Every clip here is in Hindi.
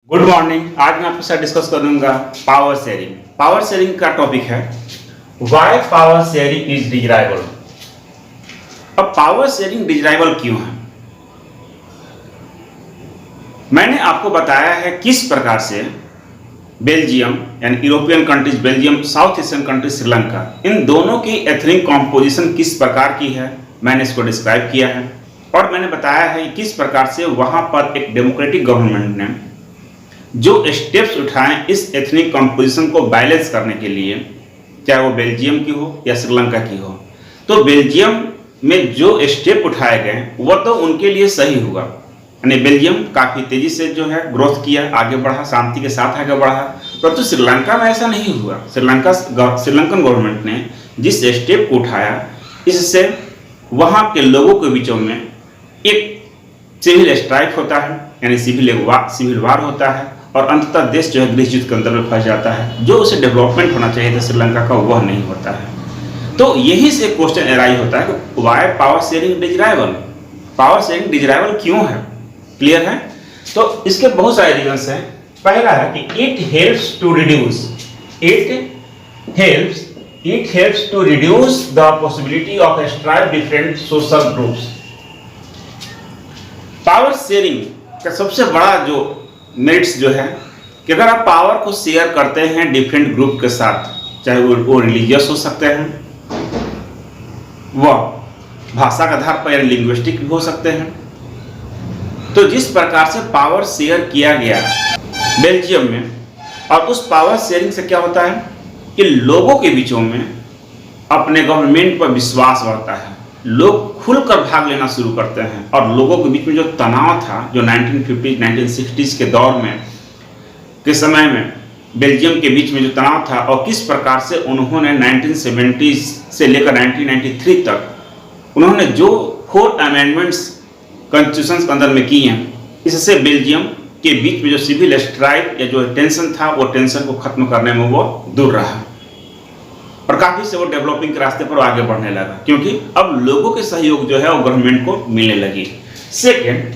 Good morning. आज मैं आपके साथ डिस्कस करूंगा पावर शेयरिंग। पावर शेयरिंग का टॉपिक है why power sharing is desirable. अब पावर शेयरिंग डिजायरेबल क्यों है? मैंने आपको बताया है किस प्रकार से बेल्जियम यानी European countries, Belgium, South Asian countries, Sri Lanka, इन दोनों की एथनिक कॉम्पोजिशन किस प्रकार की है, मैंने इसको डिस्क्राइब किया है। और मैंने बताया है कि किस प्रकार से वहां पर एक डेमोक्रेटिक गवर्नमेंट ने जो स्टेप्स उठाएं इस एथनिक कंपोजिशन को बैलेंस करने के लिए, चाहे वो बेल्जियम की हो या श्रीलंका की हो। तो बेल्जियम में जो स्टेप उठाए गए वह तो उनके लिए सही हुआ, यानी बेल्जियम काफ़ी तेजी से जो है ग्रोथ किया, आगे बढ़ा, शांति के साथ आगे बढ़ा। परंतु श्रीलंका में ऐसा नहीं हुआ। श्रीलंकन गवर्नमेंट ने जिस स्टेप को उठाया, इससे वहाँ के लोगों के बीचों में एक सिविल स्ट्राइक होता है, यानी सिविल वार होता है, और अंततः देश जो है गृह युद्ध के अंदर में फंस जाता है। जो उसे डेवलपमेंट होना चाहिए था श्रीलंका का, वह नहीं होता है। तो यही से क्वेश्चन एराइज होता है कि why power sharing desirable. Power sharing desirable क्यों है? क्लियर है? तो इसके बहुत सारे रीजंस हैं। पहला है कि it helps to reduce the possibility of strike different social groups. Power sharing का सबसे बड़ा जो मेरिट्स जो है कि अगर आप पावर को शेयर करते हैं डिफरेंट ग्रुप के साथ, चाहे वो रिलीजियस हो सकते हैं, वह भाषा के आधार पर यानी लिंग्विस्टिक भी हो सकते हैं। तो जिस प्रकार से पावर शेयर किया गया बेल्जियम में, और उस पावर शेयरिंग से क्या होता है कि लोगों के बीचों में अपने गवर्नमेंट पर विश्वास बढ़ता है, लोग खुलकर भाग लेना शुरू करते हैं। और लोगों के बीच में जो तनाव था, जो 1950s 1960s के दौर में के समय में बेल्जियम के बीच में जो तनाव था, और किस प्रकार से उन्होंने 1970s से लेकर 1993 तक उन्होंने जो 4 अमेंडमेंट्स कॉन्स्टिट्यूशन के अंदर में की हैं, इससे बेल्जियम के बीच में जो सिविल स्ट्राइक या जो टेंशन था, वो टेंशन को खत्म करने में वो दूर रहा, और काफी से वो डेवलपिंग के रास्ते पर आगे बढ़ने लगा, क्योंकि अब लोगों के सहयोग जो है वो गवर्नमेंट को मिलने लगी। Second,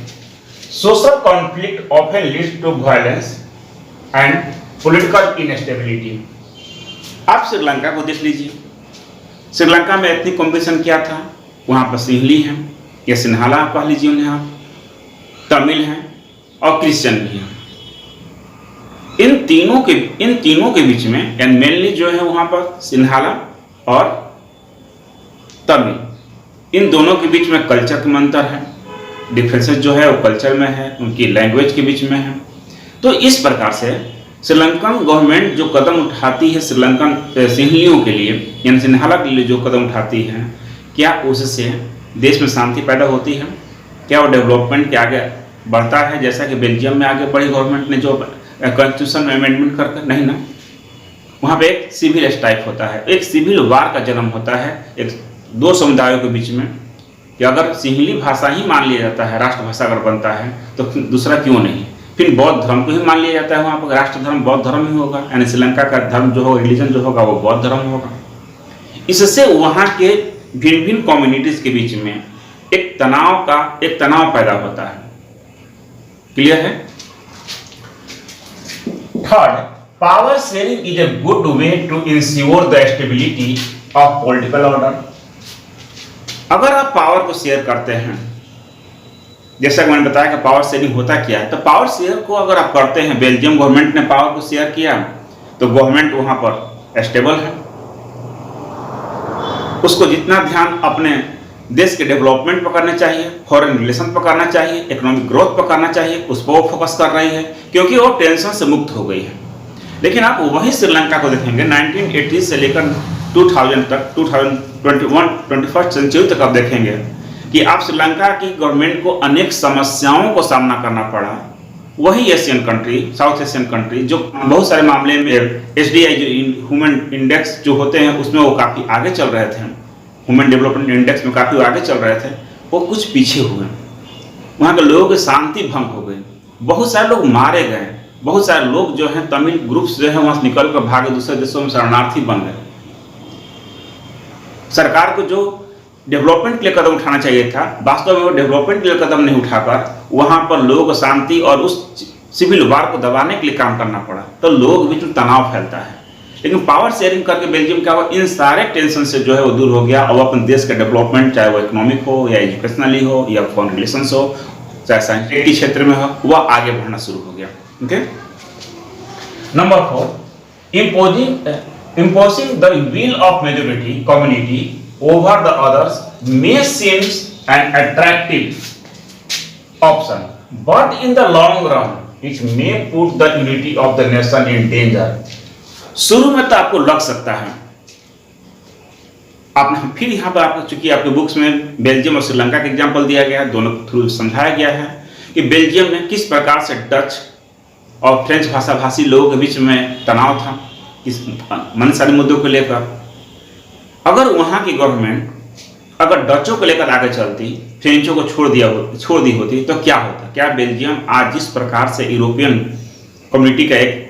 social conflict often leads to violence and political instability. आप श्रीलंका को देख लीजिए। श्रीलंका में एथनिक कॉम्पोजिशन क्या था? वहां पर सिंहली हैं या सिन्हाला आप कह लीजिए उन्हें, आप तमिल हैं और क्रिश्चियन भी हैं। इन तीनों के बीच में एंड मेनली जो है वहां पर सिन्हाला और तमिल, इन दोनों के बीच में कल्चर का अंतर है, डिफरेंसेस जो है वो कल्चर में है, उनकी लैंग्वेज के बीच में है। तो इस प्रकार से श्रीलंकन गवर्नमेंट जो कदम उठाती है श्रीलंकन सिंहलियों के लिए यानी सिन्हाला के लिए जो कदम उठाती है, क्या उससे देश में शांति पैदा होती है? क्या वो डेवलपमेंट के आगे बढ़ता है, जैसा कि बेल्जियम में आगे बढ़ी गवर्नमेंट ने जो कॉन्स्टिट्यूशन में अमेंडमेंट करके? नहीं ना। वहाँ पे एक सिविल स्ट्राइक होता है, एक सिविल वार का जन्म होता है एक दो समुदायों के बीच में, कि अगर सिंहली भाषा ही मान लिया जाता है, राष्ट्रभाषा अगर बनता है, तो दूसरा क्यों नहीं? फिर बौद्ध धर्म को ही मान लिया जाता है, वहाँ पर राष्ट्र धर्म बौद्ध धर्म ही होगा, यानी श्रीलंका का धर्म जो होगा, रिलीजन जो होगा, वो बौद्ध धर्म होगा। इससे वहाँ के भिन्न भिन्न कम्युनिटीज के बीच में एक तनाव पैदा होता है। क्लियर है? Third, power sharing is a good way to ensure the stability of political order. अगर आप पावर को शेयर करते हैं, जैसा कि मैंने बताया कि पावर शेयरिंग होता क्या है, तो पावर शेयर को अगर आप करते हैं, बेल्जियम गवर्नमेंट ने पावर को शेयर किया, तो गवर्नमेंट वहां पर स्टेबल है, उसको जितना ध्यान अपने देश के डेवलपमेंट पर करना चाहिए, फॉरेन रिलेशन पर करना चाहिए, इकोनॉमिक ग्रोथ पर करना चाहिए, उस पर वो फोकस कर रही है, क्योंकि वो टेंशन से मुक्त हो गई है। लेकिन आप वही श्रीलंका को देखेंगे 1980 से लेकर 2000 तक, 2021 सेंचुरी तक आप देखेंगे कि आप श्रीलंका की गवर्नमेंट को अनेक समस्याओं को सामना करना पड़ा। वही Asian country, south Asian country, जो बहुत सारे मामले में HDI जो ह्यूमन इंडेक्स जो होते हैं उसमें वो काफ़ी आगे चल रहे थे, ह्यूमन डेवलपमेंट इंडेक्स में काफ़ी आगे चल रहे थे, वो कुछ पीछे हुए। वहाँ के लोगों की शांति भंग हो गई, बहुत सारे लोग मारे गए, बहुत सारे लोग जो हैं तमिल ग्रुप्स जो है वहाँ से निकल कर भागे, दूसरे देशों में शरणार्थी बन गए। सरकार को जो डेवलपमेंट के लिए कदम उठाना चाहिए था, वास्तव में वो डेवलपमेंट के लिए कदम नहीं उठाकर वहाँ पर लोग शांति और उस सिविल वार को दबाने के लिए काम करना पड़ा, तो लोगों के बीच में तनाव फैलता है। लेकिन पावर शेयरिंग करके बेल्जियम क्या हुआ, इन सारे टेंशन से जो है वो दूर हो गया। अब अपने देश का डेवलपमेंट, चाहे वो इकोनॉमिक हो या एजुकेशनली हो या फॉरेन रिलेशंस हो, चाहे साइंटिफिक के क्षेत्र में हो, वह आगे बढ़ना शुरू हो गया। Okay, number 4, imposing the will of majority community over the others may seem an attractive option, but in the long run it may put the unity of the nation in danger. शुरू में तो आपको लग सकता है, आपने फिर यहाँ पर आपको चूंकि आपके बुक्स में बेल्जियम और श्रीलंका का एग्जाम्पल दिया गया है, दोनों थ्रू समझाया गया है कि बेल्जियम में किस प्रकार से डच और फ्रेंच भाषा भाषी लोगों के बीच में तनाव था इस मन सारे मुद्दों को लेकर। अगर वहाँ की गवर्नमेंट अगर डचों को लेकर आगे चलती, फ्रेंचों को छोड़ दी होती, तो क्या होता? क्या बेल्जियम आज जिस प्रकार से यूरोपियन कम्युनिटी का एक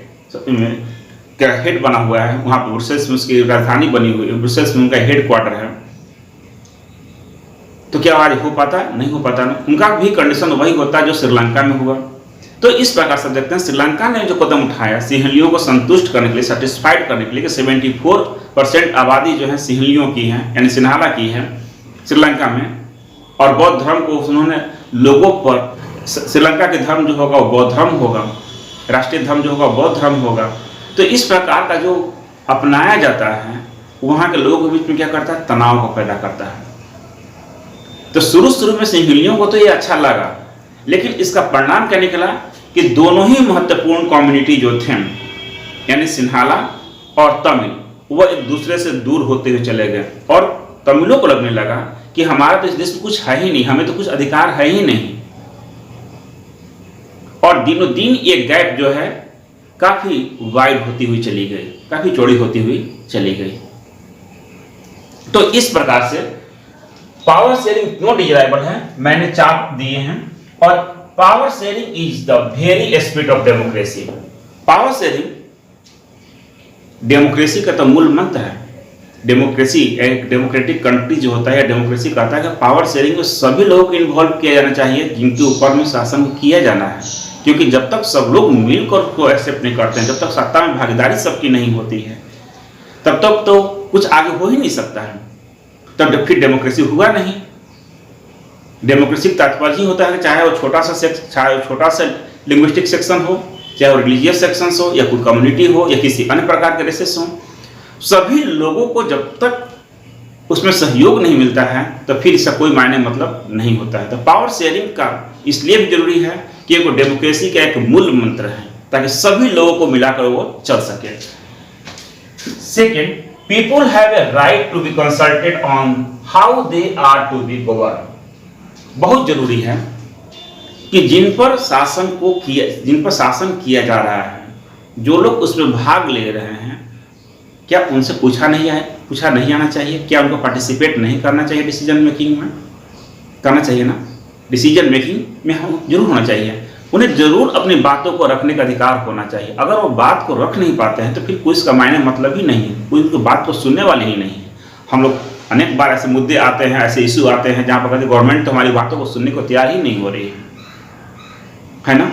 हेड बना हुआ है, वहाँ पर ब्रुसेल्स में उसकी राजधानी बनी हुई है, ब्रुसेल्स में उनका हेड क्वार्टर है, तो क्या आज हो पाता? नहीं हो पाता ना। उनका भी कंडीशन वही होता जो श्रीलंका में हुआ। तो इस प्रकार से देखते हैं श्रीलंका ने जो कदम उठाया सिंहलियों को संतुष्ट करने के लिए, सेटिस्फाइड करने के लिए, कि 74% आबादी जो है सिंहलियों की है, यानी सिन्हाला की है श्रीलंका में, और बौद्ध धर्म को उन्होंने लोगों पर, श्रीलंका के धर्म जो होगा वो बौद्ध धर्म होगा, राष्ट्रीय धर्म जो होगा बौद्ध धर्म होगा। तो इस प्रकार का जो अपनाया जाता है वहाँ के लोगों के बीच में क्या करता है, तनाव को पैदा करता है। तो शुरू में सिंहलियों को तो ये अच्छा लगा, लेकिन इसका परिणाम क्या निकला कि दोनों ही महत्वपूर्ण कम्युनिटी जो थे, यानी सिन्हाला और तमिल, वह एक दूसरे से दूर होते हुए चले गए, और तमिलों को लगने लगा कि हमारा तो इस देश में कुछ है ही नहीं, हमें तो कुछ अधिकार है ही नहीं। और दिनों दिन ये गैप जो है काफी वाइड होती हुई चली गई, काफी चौड़ी होती हुई चली गई। तो इस प्रकार से पावर शेयरिंग क्यों डिजायरेबल है, मैंने चार्ट दिए हैं। और power sharing is the very spirit of democracy. Power sharing democracy का तो मूल मंत्र है। डेमोक्रेसी, एक डेमोक्रेटिक कंट्री जो होता है, डेमोक्रेसी कहता है कि पावर शेयरिंग में सभी लोगों को इन्वॉल्व किया जाना चाहिए जिनके ऊपर में शासन किया जाना है, क्योंकि जब तक सब लोग मिलकर उसको एक्सेप्ट नहीं करते हैं, जब तक सत्ता में भागीदारी सबकी नहीं होती है, तब तक तो कुछ आगे हो ही नहीं सकता है। तब फिर डेमोक्रेसी हुआ नहीं। डेमोक्रेसी का तात्पर्य ही होता है कि चाहे वो छोटा सा लिंग्विस्टिक सेक्शन हो, चाहे वो रिलीजियस सेक्शन हो, या कोई कम्युनिटी हो, या किसी अन्य प्रकार के रेसेस हो, सभी लोगों को जब तक उसमें सहयोग नहीं मिलता है तो फिर इसका कोई मायने मतलब नहीं होता है। तो पावर शेयरिंग का इसलिए भी जरूरी है कि वो डेमोक्रेसी का एक मूल मंत्र है, ताकि सभी लोगों को मिलाकर वो चल सके। Second, people have a right to be consulted on how they are to be govern. बहुत जरूरी है कि जिन पर शासन किया जा रहा है, जो लोग उसमें भाग ले रहे हैं, क्या उनसे पूछा नहीं आना चाहिए? क्या उनको पार्टिसिपेट नहीं करना चाहिए डिसीजन मेकिंग में? करना चाहिए ना। डिसीजन मेकिंग में हम जरूर होना चाहिए। उन्हें जरूर अपनी बातों को रखने का अधिकार होना चाहिए। अगर वो बात को रख नहीं पाते हैं तो फिर कोई इसका मायने मतलब ही नहीं है, कोई उनकी बात को सुनने वाले ही नहीं है। हम लोग अनेक बार ऐसे मुद्दे आते हैं, ऐसे इशू आते हैं जहाँ पर कहते गवर्नमेंट तो हमारी बातों को सुनने को तैयार ही नहीं हो रही है ना।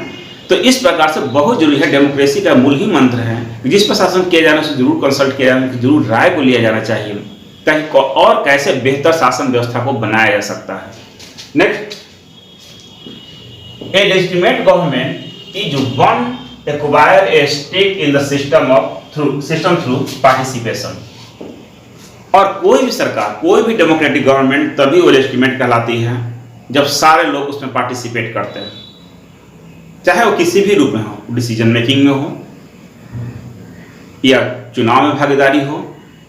तो इस प्रकार से बहुत जरूरी है, डेमोक्रेसी का मूल ही मंत्र है, जिस पर शासन किया जाना उसे जरूर कंसल्ट किया जाना, जरूर राय को लिया जाना चाहिए, ताकि और कैसे बेहतर शासन व्यवस्था को बनाया जा सकता है। Next, a legitimate government is one acquire a stake in the system through participation। और कोई भी सरकार, कोई भी डेमोक्रेटिक गवर्नमेंट तभी वो लेजिटिमेट कहलाती है जब सारे लोग उसमें पार्टिसिपेट करते हैं, चाहे वो किसी भी रूप में हो, डिसीजन मेकिंग में हो, या चुनाव में भागीदारी हो,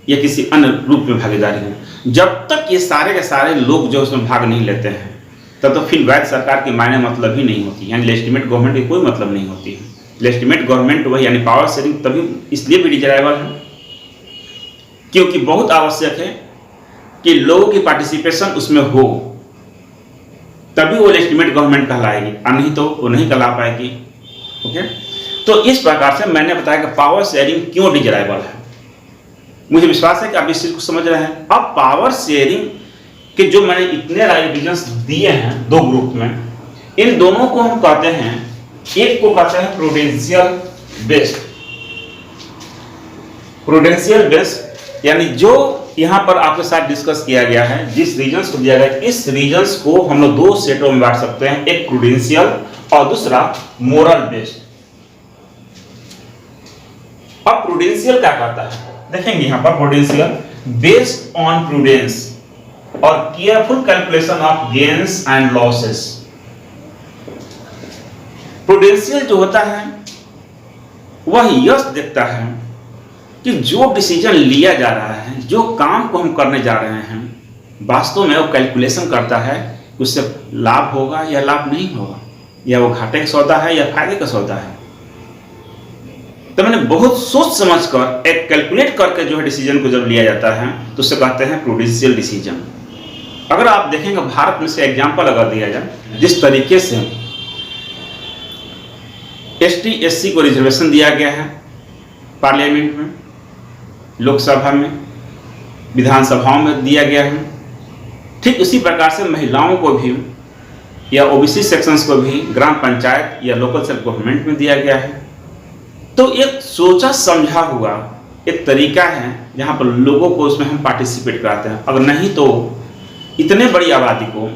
या किसी अन्य रूप में भागीदारी हो। जब तक ये सारे के सारे लोग जो उसमें भाग नहीं लेते हैं तब तो फिर वैध सरकार की मायने मतलब ही नहीं होती, यानी लेजिटिमेट गवर्नमेंट की कोई मतलब नहीं होती है। लेजिटिमेट गवर्नमेंट वही, यानी पावर शेयरिंग तभी इसलिए भी डिजायरेबल है क्योंकि बहुत आवश्यक है कि लोगों की पार्टिसिपेशन उसमें हो, तभी वो लेजिटिमेट गवर्नमेंट कहलाएगी, और नहीं तो वो नहीं कहला पाएगी। ओके, तो इस प्रकार से मैंने बताया कि पावर शेयरिंग क्यों डिजायरेबल है। मुझे विश्वास है कि आप इस चीज को समझ रहे हैं। अब पावर शेयरिंग कि जो मैंने इतने डिविजन्स दिए हैं दो ग्रुप में, इन दोनों को हम कहते हैं एक को कहते हैं प्रूडेंशियल बेस्ड। प्रूडेंशियल बेस्ड यानी जो यहां पर आपके साथ डिस्कस किया गया है, जिस रीजन्स को दिया गया है, इस रीजन्स को हम लोग दो सेटों में बांट सकते हैं, एक प्रूडेंशियल और दूसरा मोरल बेस्ड। अब प्रूडेंशियल क्या कहता है देखेंगे यहां पर, प्रूडेंशियल बेस्ड ऑन प्रूडेंस और careful calculation of gains and losses. Prudential जो होता है वह यह देखता है कि जो डिसीजन लिया जा रहा है, जो काम को हम करने जा रहे हैं, वास्तव में वो कैलकुलेशन करता है कि उससे लाभ होगा या लाभ नहीं होगा, या वो घाटे का सौदा है या फायदे का सौदा है। तो मैंने बहुत सोच समझकर एक कैलकुलेट करके जो है डिसीजन को जब लिया जाता है तो उसे कहते हैं प्रूडेंशियल डिसीजन। अगर आप देखेंगे भारत में से एग्जांपल अगर दिया जाए, जिस तरीके से एसटी एससी को रिजर्वेशन दिया गया है पार्लियामेंट में, लोकसभा में, विधानसभाओं में दिया गया है, ठीक उसी प्रकार से महिलाओं को भी या ओबीसी सेक्शंस को भी ग्राम पंचायत या लोकल सेल्फ गवर्नमेंट में दिया गया है। तो एक सोचा समझा हुआ एक तरीका है जहां पर लोगों को उसमें हम पार्टिसिपेट कराते हैं। अगर नहीं तो इतने बड़ी आबादी को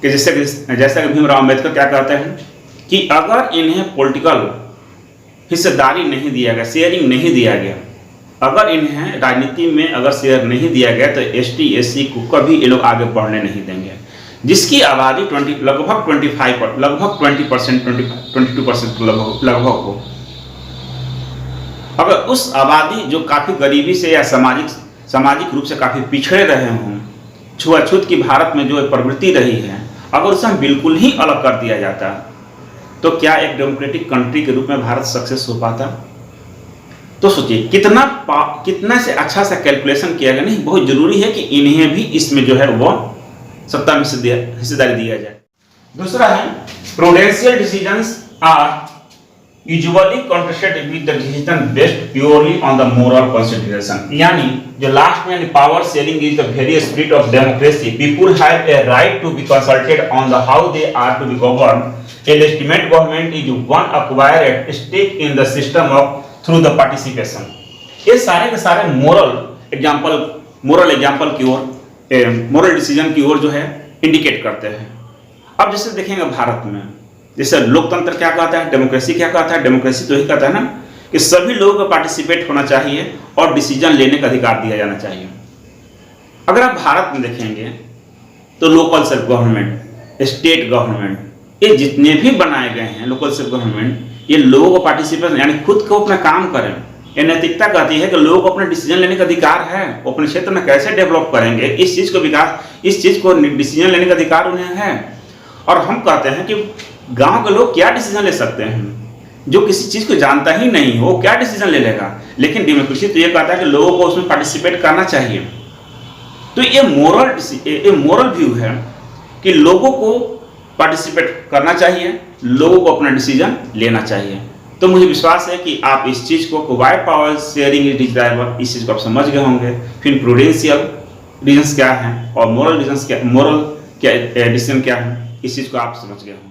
कि जैसा कि भीमराव अम्बेडकर क्या कहते हैं कि अगर इन्हें पॉलिटिकल हिस्सेदारी नहीं दिया गया, शेयरिंग नहीं दिया गया, अगर इन्हें राजनीति में अगर शेयर नहीं दिया गया तो एसटी एससी को कभी ये लोग आगे बढ़ने नहीं देंगे। जिसकी आबादी लगभग 20% 22% लगभग हो, अगर उस आबादी जो काफी गरीबी से या सामाजिक रूप से काफी पिछड़े रहे हों, छुआछूत की भारत में जो प्रवृत्ति रही है, अगर उसे हम बिल्कुल ही अलग कर दिया जाता तो क्या एक डेमोक्रेटिक कंट्री के रूप में भारत सक्सेस हो पाता? तो सोचिए कितना से अच्छा सा कैलकुलेशन किया गया। नहीं, बहुत जरूरी है कि इन्हें भी इसमें जो है वो सत्ता में हिस्सेदारी दिया जाए। दूसरा है prudential decisions are usually contrasted with the decision based purely on the moral consideration. यानी जो लास्ट में power sharing is the very spirit of democracy, people have a right to be consulted on the how they are to be govern. A legitimate government is one acquired stake in the system of through the participation। ये सारे के सारे मोरल एग्जाम्पल की ओर, मोरल डिसीजन की ओर जो है इंडिकेट करते हैं। अब जैसे देखेंगे भारत में, जैसे लोकतंत्र क्या कहता है, डेमोक्रेसी क्या कहता है, डेमोक्रेसी तो ही कहता है ना कि सभी लोगों को पार्टिसिपेट होना चाहिए और डिसीजन लेने का अधिकार दिया जाना चाहिए। अगर आप भारत में देखेंगे तो local self government, state government, ये जितने भी बनाए गए हैं लोकल सेल्फ गवर्नमेंट, ये लोगों को पार्टिसिपेट यानी खुद को अपना काम करें। ये नैतिकता कहती है कि लोगों को अपने डिसीजन लेने का अधिकार है, वो अपने क्षेत्र में कैसे डेवलप करेंगे, इस चीज को डिसीजन लेने का अधिकार उन्हें है। और हम कहते हैं कि गांव के लोग क्या डिसीजन ले सकते हैं, जो किसी चीज को जानता ही नहीं हो क्या डिसीजन ले लेगा। लेकिन डेमोक्रेसी तो ये कहता है कि लोगों को उसमें पार्टिसिपेट करना चाहिए। तो ये मोरल व्यू है कि लोगों को पार्टिसिपेट करना चाहिए, लोगों को अपना डिसीजन लेना चाहिए। तो मुझे विश्वास है कि आप इस चीज को why power sharing is desirable, इस चीज को आप समझ गए होंगे। फिर प्रूडेंशियल रीजंस क्या है और मोरल डिसीजन क्या है, इस चीज को आप समझ गए होंगे।